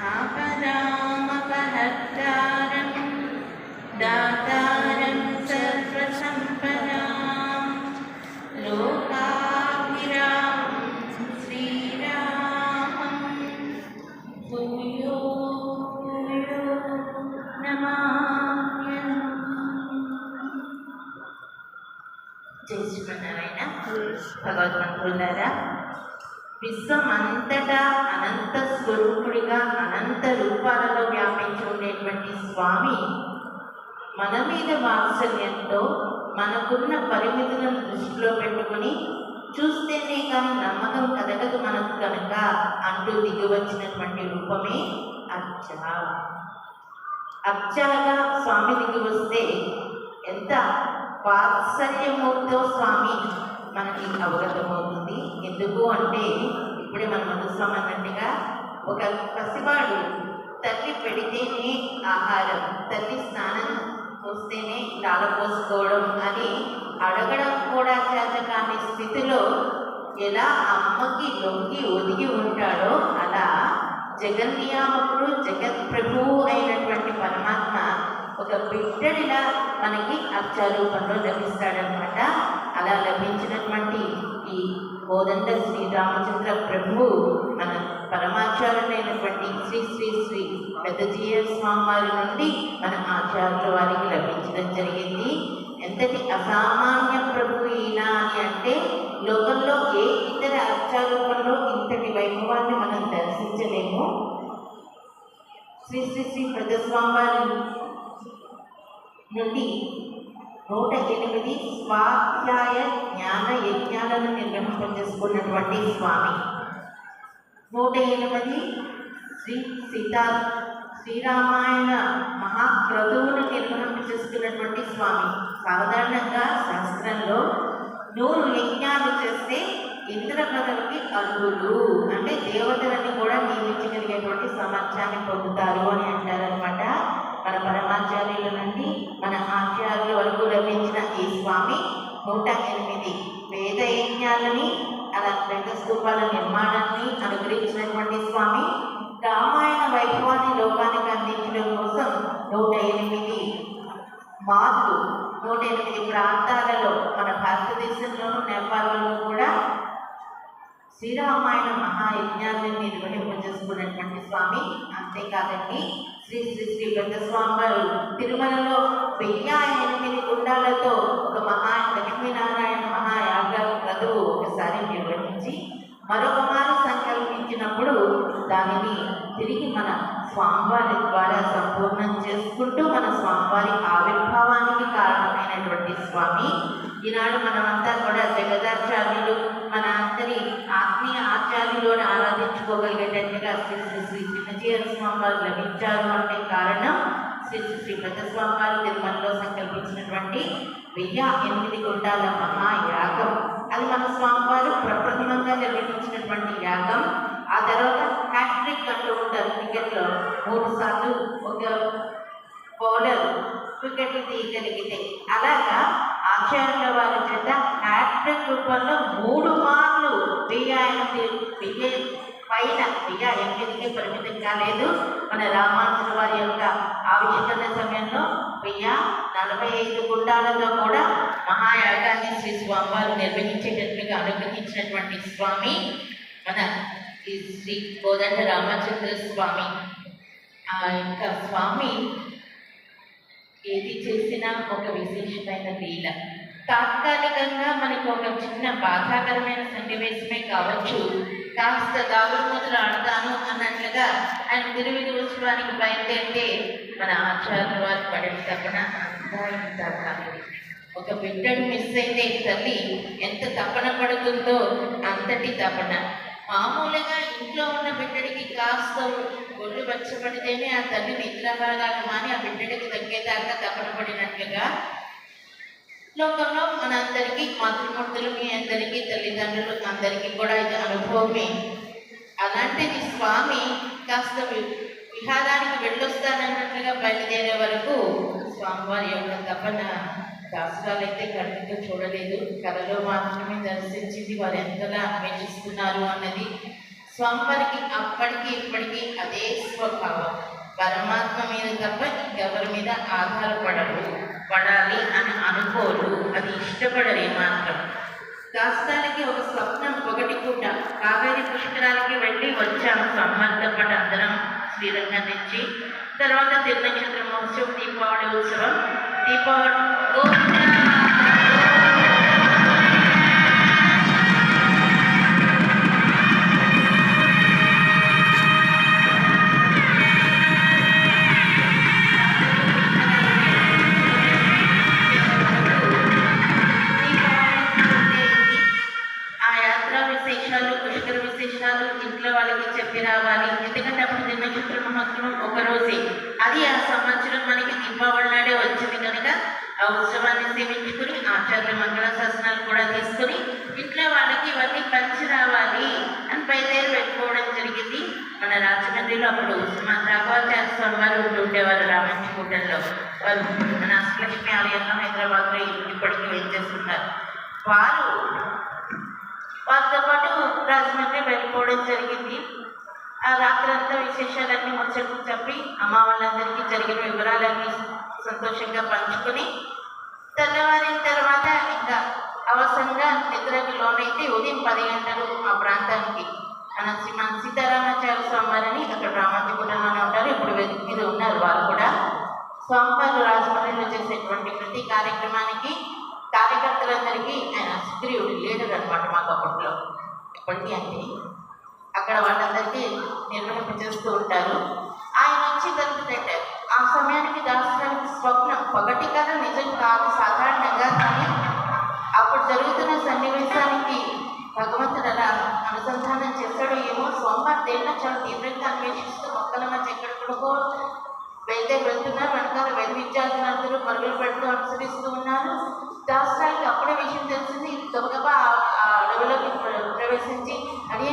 आपदामपहर्तारं दातारं सर्वसम्पदां लोकाभिरामं श्रीरामं भूयो भूयो नमाम्यहम्. జై శ్రీమన్నారాయణ. భగవద్బంధువులారా, విశ్వమంతటా అనంత స్వరూపుడిగా అనంత రూపాలలో వ్యాపించి ఉండేటువంటి స్వామి మన మీద వాత్సల్యంతో మనకున్న పరిమితులను దృష్టిలో పెట్టుకుని చూస్తేనే కానీ నమ్మకం కలగదు మనకు కనుక అంటూ దిగివచ్చినటువంటి రూపమే అర్చ. అర్చగా స్వామి దిగి వస్తే ఎంత వాత్సల్యమూర్తో స్వామి మనకి అవగతమవుతుంది. ఎందుకు అంటే ఇప్పుడే మన మధుస్వామి అన్నట్టుగా ఒక పసివాడు తల్లి పెడితేనే ఆహారం, తల్లి స్నానం పోస్తేనే లాలపోసుకోవడం అని అడగడం కూడా చేత కాని స్థితిలో ఎలా అమ్మకి లొంగి ఒదిగి ఉంటాడో అలా జగన్నియామకుడు జగత్ ప్రభువు అయినటువంటి పరమాత్మ ఒక బిడ్డడిలా మనకి అర్చారూపంలో లభిస్తాడనమాట. అలా లభించినటువంటి ఈ కోదండ శ్రీరామచంద్ర ప్రభువు మన పరమాచార్యులైనటువంటి శ్రీ శ్రీ శ్రీ పెద్దజీయ స్వామి వారి నుండి మన ఆచార్యుల వారికి లభించడం జరిగింది. ఎంతటి అసామాన్య ప్రభువు ఈయన అని అంటే లోకంలో ఏ ఇతర అర్చారూపంలో ఇంతటి వైభవాన్ని మనం దర్శించలేము. శ్రీ శ్రీ శ్రీ పెద్దస్వామి వారి నుండి 108 స్వాధ్యాయ జ్ఞాన యజ్ఞాలను నిర్వహింపజేసుకున్నటువంటి స్వామి, 108 శ్రీరామాయణ మహాక్రతువును నిర్వహింపజేసుకున్నటువంటి స్వామి. సాధారణంగా శాస్త్రంలో 100 యజ్ఞాలు చేస్తే ఇంద్ర పదవికి అర్హులు, అంటే దేవతలని కూడా నియమించగలిగేటువంటి సామర్థ్యాన్ని పొందుతారు అని అంటారనమాట. మన పరమాచార్యుల నుండి మన ఆచార్యుల వరకు లభించిన ఈ స్వామి 108 వేద యజ్ఞాలని, అలా వేద స్తూపాల నిర్మాణాన్ని అనుగ్రహించినటువంటి స్వామి. రామాయణ వైభవాన్ని లోకానికి అందించడం కోసం 108 మార్లు 108 ప్రాంతాలలో మన భారతదేశంలోనూ నేపాల్లోనూ కూడా శ్రీరామాయణ మహాయజ్ఞాన్ని నిర్వహింపజేసుకున్నటువంటి స్వామి. అంతేకాదండి, శ్రీ శ్రీ శ్రీ పెద్దస్వామి వారు తిరుమలలో 1008 కుండాలతో ఒక లక్ష్మీనారాయణ మహాయాగ క్రతువు ఒకసారి నిర్వహించి మరొక మారు సంకల్పించినప్పుడు దానిని తిరిగి మన స్వామివారి ద్వారా సంపూర్ణం చేసుకుంటూ మన స్వామివారి ఆవిర్భావానికి కారణమైనటువంటి స్వామి. ఈనాడు మనమంతా కూడా జగదాచార్యులు, మన అందరి ఆత్మీయ ఆచార్యులు అని ఆరాధించుకోగలిగేటట్టుగా శ్రీ శ్రీ శ్రీ చిన్నజీయ స్వామి వారు లభించారు అంటే కారణం శ్రీ శ్రీ శ్రీ పెద్దస్వామి వారు తిరుమలలో సంకల్పించినటువంటి 1008 కుండాల మహాయాగం. అది మన స్వామివారు ప్రప్రథమంగా నిర్వహించినటువంటి యాగం. ఆ తర్వాత హ్యాట్రిక్ అంటూ ఉంటారు క్రికెట్లో, 3 సార్లు ఒక బౌలర్ వికెట్లు తీయగలిగితే, అలాగా ఆచార్యుల వారి చేత హ్యాట్రిక్ రూపంలో 3 మార్లు 1008 పైన 1008కే పరిమితం కాలేదు. మన రామానుజుల వారి యొక్క ఆవిష్కరణ సమయంలో 1045 కుండాలతో కూడా మహాయాగాన్ని శ్రీ స్వామివారు నిర్వహించేటట్లుగా అనుగ్రహించినటువంటి స్వామి మన ఈ శ్రీ కోదండ రామచంద్ర స్వామి. ఆ యొక్క స్వామి ఏది చేసినా ఒక విశేషమైన లీల. తాత్కాలికంగా మనకు ఒక చిన్న బాధాకరమైన సన్నివేశమే కావచ్చు, కాస్త దాగుడుమూతలు ఆడతాను అన్నట్లుగా ఆయన తిరువిధి ఉత్సవానికి బయలుదేరితే మన ఆచార్యుల వారు పడిన తపన అంతా ఇంత కాలేదు. ఒక బిడ్డను మిస్ అయితే తల్లి ఎంత తపన పడుతుందో అంతటి తపన. మామూలుగా ఇంట్లో ఉన్న బిడ్డడికి కాస్త ఒళ్ళు వచ్చబడితేనే ఆ తల్లి నిద్రభాగాలు మాని ఆ బిడ్డడికి తగ్గేదాకా తపన పడినట్లుగా లోకంలో మనందరికీ మాతృమూర్తులు, మీ అందరికీ తల్లిదండ్రులు అందరికీ కూడా ఇది అనుభవమే. అలాంటిది స్వామి కాస్త విహారానికి వెళ్ళొస్తానన్నట్లుగా బయలుదేరే వరకు స్వామివారి యొక్క తపన శాస్త్రాలైతే కళ్ళతో చూడలేదు, కళలో మాత్రమే దర్శించింది. వారు ఎంతగా అన్వేషిస్తున్నారు అన్నది స్వామివారికి అప్పటికి ఇప్పటికీ అదే స్వభావం. పరమాత్మ మీద తప్ప ఇంకెవరి మీద పడాలి అని అనుకోరు, అది ఇష్టపడరు ఏమాత్రం. దాస్తానికి ఒక స్వప్నం ఒకటి కూడా. కావేరి పుష్కరాలకి వెళ్ళి వచ్చాము స్వామివారితో పాటు అందరం శ్రీరంగం నుంచి. తర్వాత తిరునక్షత్ర మహోత్సవం, దీపావళి ఉత్సవం, దీపావళి పుష్కర విశేషాలు ఇంట్లో వాళ్ళకి చెప్పి రావాలి. ఎందుకంటే అప్పుడు దిననక్షత్ర మహోత్సవం ఒక రోజే, అది ఆ సంవత్సరం మనకి దీపావళి నాడే వచ్చింది కనుక ఆ ఉత్సవాన్ని సేవించుకుని ఆచార్య మంగళ శాసనాలు కూడా తీసుకుని ఇంట్లో వాళ్ళకి ఇవన్నీ పంచి రావాలి అని బయలుదేరి పెట్టుకోవడం జరిగింది. మన రాజమండ్రిలో అప్పుడు రాఘవాచార్య స్వామి వారు ఉండేవారు రామంచిగూడెంలో. వారు మన అష్టలక్ష్మి ఆలయంలో హైదరాబాద్లో ఇప్పటికీ వేయించేస్తున్నారు. వారితో పాటు రాజమండ్రి వెళ్ళిపోవడం జరిగింది. ఆ రాత్రంతా విశేషాలన్నీ ముచ్చట్లు చెప్పి అమ్మ వాళ్ళందరికీ జరిగిన వివరాలన్నీ సంతోషంగా పంచుకొని తెల్లవారిన తర్వాత ఇంకా అవసరంగా నిద్రకి లోనైతే ఉదయం 10 గంటలు ఆ ప్రాంతానికి మన సీతారామాచార్య స్వామివారిని అక్కడ రామంచిగూడెంలోనే ఉంటారు. ఇప్పుడు మీద ఉన్నారు వారు కూడా. స్వామివారు రాజమండ్రిలో చేసేటువంటి ప్రతి కార్యక్రమానికి కార్యకర్తలందరికీ ఆయన సుగ్రీవుడు లీడర్ అనమాట. మాకు అప్పట్లో ఇప్పటికీ అంటే అక్కడ వాళ్ళందరికీ నిర్వహింపజేస్తూ ఉంటారు. ఆయన వచ్చి తలుపుతట్టారు. ఆ సమయానికి దాసరానికి స్వప్నం, పగటి కథ నిజం కాదు సాధారణంగా, కానీ అప్పుడు జరుగుతున్న సన్నివేశానికి భగవంతుడు అలా అనుసంధానం చేస్తాడు ఏమో. స్వామివారి దేన్న చాలా తీవ్రంగా అన్వేషిస్తూ మొక్కల మధ్య ఎక్కడెక్కడికో వెళ్తున్నారు. వెనకాల విద్యార్థులందరూ పరుగులు పెడుతూ అనుసరిస్తూ ఉన్నారు. దాసరానికి అప్పుడే విషయం తెలిసింది. గబగబా ఆ అడవిలోకి ప్రవేశించి